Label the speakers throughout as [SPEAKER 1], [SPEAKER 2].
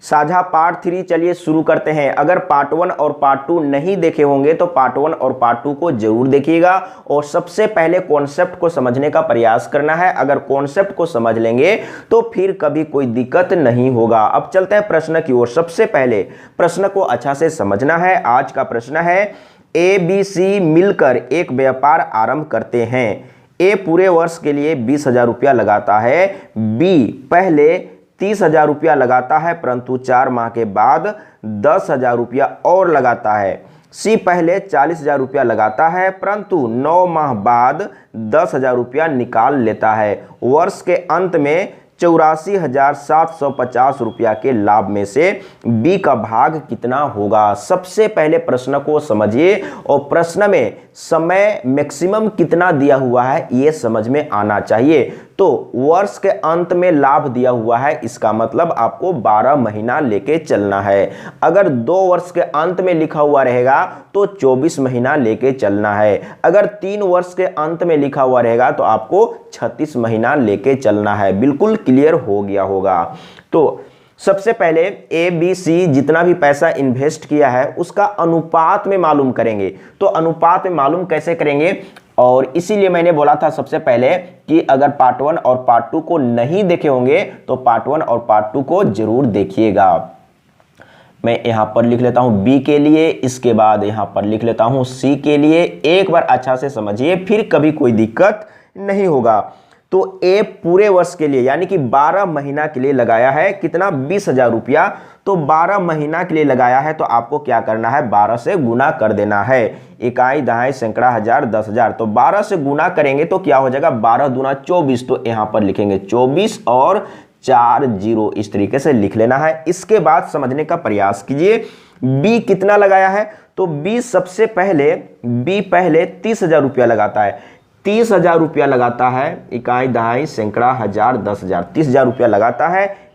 [SPEAKER 1] साझा पार्ट 3 चलिए शुरू करते हैं। अगर पार्ट 1 और पार्ट 2 नहीं देखे होंगे तो पार्ट 1 और पार्ट 2 को जरूर देखिएगा और सबसे पहले कॉन्सेप्ट को समझने का प्रयास करना है। अगर कॉन्सेप्ट को समझ लेंगे तो फिर कभी कोई दिक्कत नहीं होगा। अब चलते हैं प्रश्न की ओर। सबसे पहले प्रश्न को अच्छा से समझना है। आज का प्रश्न है, ए बी सी मिलकर एक व्यापार आरंभ करते हैं। ए पूरे वर्ष के लिए 20,000 रुपया लगाता है, बी पहले 30,000 रुपया लगाता है परंतु 4 माह के बाद 10,000 रुपया और लगाता है, सी पहले 40,000 रुपया लगाता है परंतु 9 माह बाद 10,000 रुपया निकाल लेता है। वर्ष के अंत में 84,750 रुपया के लाभ में से बी का भाग कितना होगा। सबसे पहले प्रश्न को समझिए और प्रश्न में समय मैक्सिमम कितना दिया हुआ है यह समझ में आना चाहिए। तो वर्ष के अंत में लाभ दिया हुआ है, इसका मतलब आपको 12 महीना लेके चलना है। अगर 2 वर्ष के अंत में लिखा हुआ रहेगा तो 24 महीना लेके चलना है। अगर 3 वर्ष के अंत में लिखा हुआ रहेगा तो आपको 36 महीना लेके चलना है। बिल्कुल क्लियर हो गया होगा। तो सबसे पहले ए बी सी जितना भी पैसा इन्वेस्ट किया है उसका अनुपात में मालूम करेंगे। तो अनुपात में मालूम कैसे करेंगे, और इसीलिए मैंने बोला था सबसे पहले कि अगर पार्ट 1 और पार्ट 2 को नहीं देखे होंगे तो पार्ट 1 और पार्ट 2 को जरूर देखिएगा। मैं यहां पर लिख लेता हूं बी के लिए, इसके बाद यहां पर लिख लेता हूं सी के लिए। एक बार अच्छा से समझिए, फिर कभी कोई दिक्कत नहीं होगा। तो ए पूरे वर्ष के लिए यानी कि 12 महीना के लिए लगाया है कितना, 20,000 रुपया। तो 12 महीना के लिए लगाया है तो आपको क्या करना है, 12 से गुना कर देना है। इकाई दहाई सैकड़ा हजार 10,000, तो 12 से गुना करेंगे तो क्या हो जाएगा, 12 दूना 24। तो यहां पर लिखेंगे 24 और 4 0 इस तरीके से लिख लेना है। इसके बाद समझने का प्रयास कीजिए बी कितना लगाया है। तो बी सबसे पहले बी पहले 30,000 रुपया लगाता है। 30,000 रुपया लगाता है, इकाई दहाई सैकड़ा हजार 10,000, 30,000 रुपया लगाता है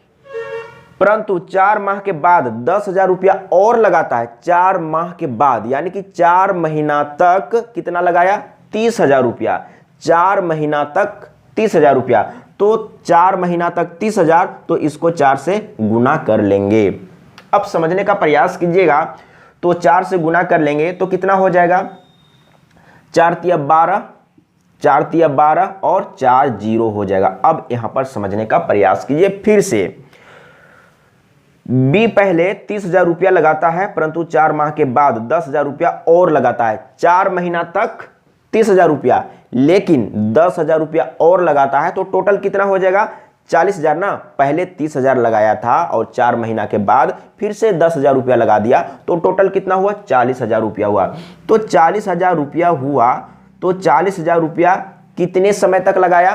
[SPEAKER 1] परंतु 4 माह के बाद 10,000 रुपया और लगाता है। 4 माह के बाद यानी कि 4 महीना तक कितना लगाया, 30,000 रुपया। 4 महीना तक 30,000 रुपया, तो 4 महीना तक 30,000, तो इसको 4 से गुना कर लेंगे। अब समझने का प्रयास कीजिएगा। तो 4 से गुना कर लेंगे तो कितना हो जाएगा, 4 तिया 12, 4 तिया 12 और 4 0 हो जाएगा। अब यहां पर समझने का प्रयास कीजिए फिर से। बी पहले 30,000 रुपया लगाता है परंतु 4 माह के बाद 10,000 रुपया और लगाता है। 4 महीना तक 30,000 रुपया, लेकिन 10,000 रुपया और लगाता है तो टोटल कितना हो जाएगा, 40,000 ना। पहले 30,000 लगाया था और 4 महीना के बाद फिर से 10,000 रुपया लगा दिया तो टोटल कितना हुआ, 40,000 रुपया हुआ। तो 40,000 रुपया हुआ तो 40,000 रुपया कितने समय तक लगाया,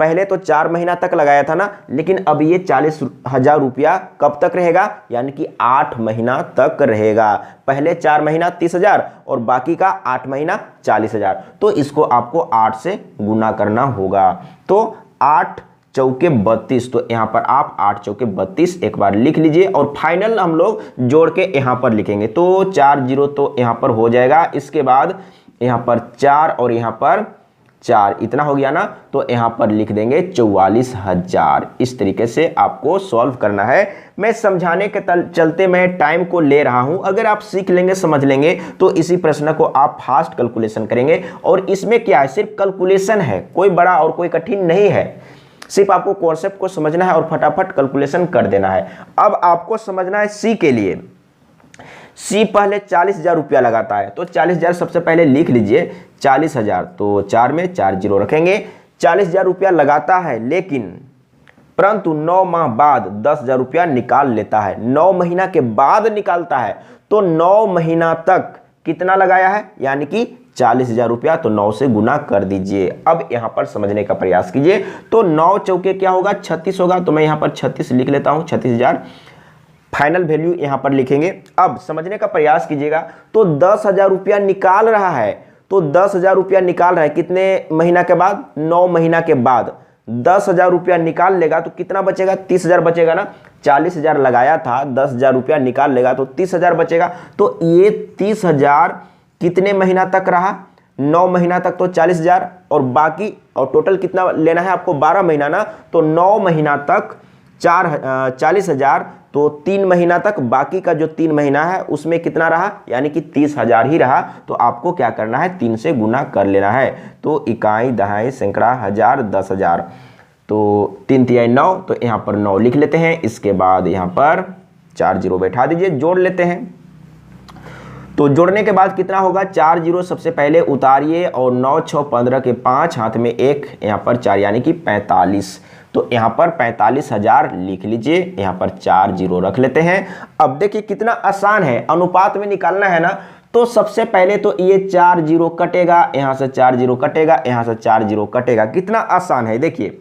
[SPEAKER 1] पहले तो 4 महीना तक लगाया था ना, लेकिन अब ये 40,000 रुपया कब तक रहेगा, यानी कि 8 महीना तक रहेगा। पहले 4 महीना 30,000 और बाकी का 8 महीना 40,000, तो इसको आपको 8 से गुना करना होगा। तो 8 चौके 32, तो यहां पर आप 8 चौके 32 एक बार लिख लीजिए और फाइनल हम लोग जोड़ के यहां पर लिखेंगे। तो 4 0 तो यहां पर हो जाएगा। इसके बाद यहां पर 4 और यहां पर 4, इतना हो गया ना, तो यहां पर लिख देंगे 44,000। इस तरीके से आपको सॉल्व करना है। मैं समझाने के चलते मैं टाइम को ले रहा हूं। अगर आप सीख लेंगे समझ लेंगे तो इसी प्रश्न को आप फास्ट कैलकुलेशन करेंगे। और इसमें क्या है, सिर्फ कैलकुलेशन है, कोई बड़ा और कोई कठिन नहीं है। सिर्फ आपको कॉन्सेप्ट को समझना है और फटाफट कैलकुलेशन कर देना है। अब आपको समझना है सी के लिए। सी पहले 40,000 रुपया लगाता है, तो 40,000 सबसे पहले लिख लीजिए 40,000, तो 4 में 4 0 रखेंगे। 40,000 रुपया लगाता है लेकिन परंतु 9 माह बाद 10,000 रुपया निकाल लेता है। 9 महीना के बाद निकालता है, तो 9 महीना तक कितना लगाया है, यानी कि 40,000 रुपया। तो 9 से गुना कर दीजिए। अब यहां पर समझने का प्रयास कीजिए। तो 9 चौके क्या होगा, 36 होगा। तो मैं यहां पर 36 लिख लेता हूं, 36,000 फाइनल वैल्यू यहां पर लिखेंगे। अब समझने का प्रयास कीजिएगा। तो 10,000 रुपया निकाल रहा है, तो 10,000 रुपया निकाल रहा है कितने महीना के बाद, 9 महीना के बाद। 10,000 रुपया निकाल लेगा तो कितना बचेगा, 30,000 बचेगा ना। 40,000 लगाया था, 10,000 रुपया निकाल लेगा तो 30,000 बचेगा। तो ये 30,000 कितने महीना तक रहा, 9 महीना तक, तो 40,000 और बाकी, और टोटल कितना लेना है आपको, 12 महीना ना। तो 9 महीना तक 40,000, तो 3 महीना तक, बाकी का जो 3 महीना है उसमें कितना रहा, यानी कि 30,000 ही रहा। तो आपको क्या करना है, 3 से गुना कर लेना है। तो इकाई, दहाई, सैकड़ा, हजार, 10,000, तो 3 तिहाई 9, तो यहाँ पर 9 लिख लेते हैं। इसके बाद यहाँ पर 4 जीरो बैठा दीजिए, जोड़ लेते हैं। तो जोड़ने के बाद कितना होगा, 4 जीरो सबसे पहले उतारिए और 9 6 15 के 5, हाथ में 1, यहाँ पर 4, यानी कि 45। तो यहाँ पर 45,000 लिख लीजिए, यहाँ पर 4 जीरो रख लेते हैं। अब देखिए कितना आसान है, अनुपात में निकालना है ना, तो सबसे पहले तो ये 4 जीरो कटेगा, यहाँ से 4 जीरो कटेगा, यहाँ से 4 जीरो कटेगा। कितना आसान है, देखिए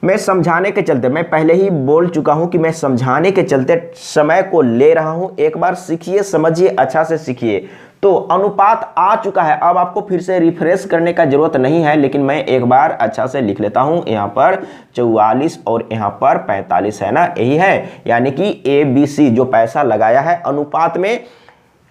[SPEAKER 1] मैं समझाने के चलते, मैं पहले ही बोल चुका हूं कि मैं समझाने के चलते समय को ले रहा हूं। एक बार सीखिए, समझिए, अच्छा से सीखिए। तो अनुपात आ चुका है, अब आपको फिर से रिफ्रेश करने का जरूरत नहीं है, लेकिन मैं एक बार अच्छा से लिख लेता हूं। यहाँ पर 44 और यहाँ पर 45 है ना, यही है, यानी कि ABC जो पैसा लगाया है अनुपात में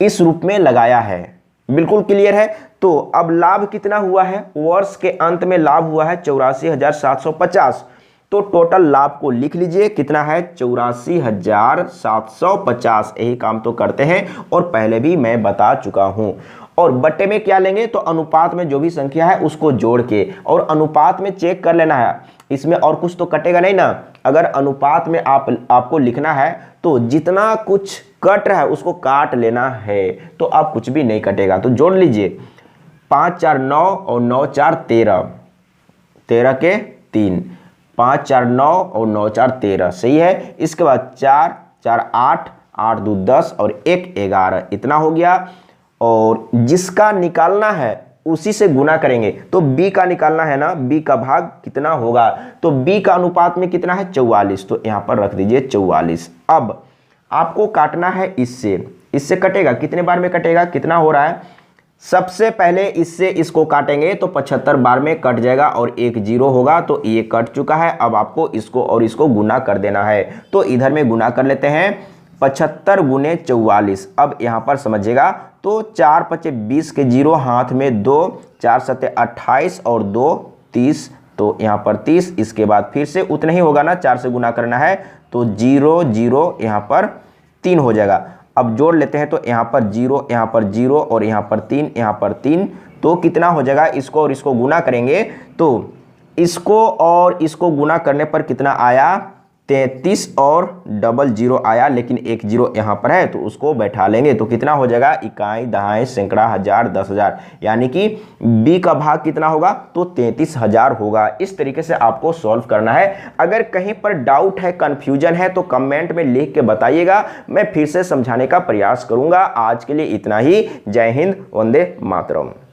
[SPEAKER 1] इस रूप में लगाया है। बिल्कुल क्लियर है। तो अब लाभ कितना हुआ है, वर्ष के अंत में लाभ हुआ है 84,750। तो टोटल लाभ को लिख लीजिए, कितना है, 84,750। यही काम तो करते हैं और पहले भी मैं बता चुका हूं। और बट्टे में क्या लेंगे, तो अनुपात में जो भी संख्या है उसको जोड़ के, और अनुपात में चेक कर लेना है, इसमें और कुछ तो कटेगा नहीं ना। अगर अनुपात में आपको लिखना है तो जितना कुछ कट रहा है उसको काट लेना है, तो अब कुछ भी नहीं कटेगा। तो जोड़ लीजिए, 5 4 9 और 9 4 13, 13 के 3, 5 4 9 और 9 4 13, सही है। इसके बाद 4 4 8, 8 2 10 और 1 11, इतना हो गया। और जिसका निकालना है उसी से गुना करेंगे। तो B का निकालना है ना, B का भाग कितना होगा, तो B का अनुपात में कितना है, 44। तो यहाँ पर रख दीजिए 44। अब आपको काटना है इससे कटेगा, कितने बार में कटेगा, कितना हो रहा है, सबसे पहले इससे इसको काटेंगे तो 75 बार में कट जाएगा और 1 जीरो होगा, तो ये कट चुका है। अब आपको इसको और इसको गुना कर देना है, तो इधर में गुना कर लेते हैं, 75 गुने 44। अब यहाँ पर समझिएगा, तो 4 5 20 के जीरो, हाथ में 2, 4 7 28 और 2 30, तो यहाँ पर 30। इसके बाद फिर से उतना ही होगा ना, 4 से गुना करना है, तो 0 0 यहाँ पर 3 हो जाएगा। अब जोड़ लेते हैं, तो यहाँ पर 0, यहाँ पर 0 और यहाँ पर 3, यहाँ पर 3, तो कितना हो जाएगा, इसको और इसको गुना करेंगे तो इसको और इसको गुना करने पर कितना आया, 33 और डबल 0 आया, लेकिन 1 जीरो यहाँ पर है तो उसको बैठा लेंगे। तो कितना हो जाएगा, इकाई, दहाई, सैकड़ा, हजार, 10,000, यानी कि B का भाग कितना होगा, तो 33,000 होगा। इस तरीके से आपको सॉल्व करना है। अगर कहीं पर डाउट है, कंफ्यूजन है, तो कमेंट में लिख के बताइएगा, मैं फिर से समझाने का प्रयास करूंगा। आज के लिए इतना ही। जय हिंद, वंदे मातरम।